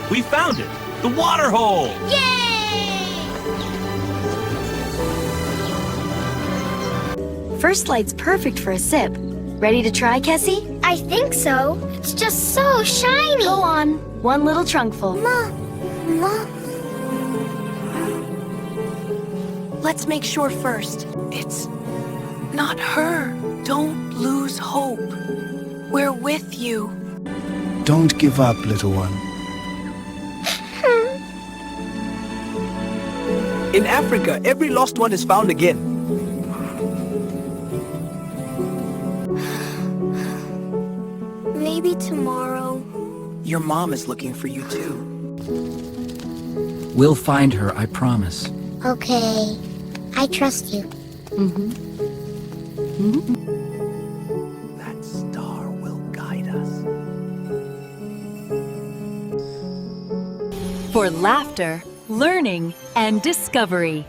We found it! The waterhole! Yay! First light's perfect for a sip. Ready to try, Kesi? I think so. It's just so shiny. Go on. One little trunkful. Ma. Let's make sure first. It's not her. Don't lose hope. We're with you. Don't give up, little one. In Africa, every lost one is found again. Maybe tomorrow. Your mom is looking for you too. We'll find her, I promise. Okay. I trust you. That star will guide us. For laughter, learning, and discovery.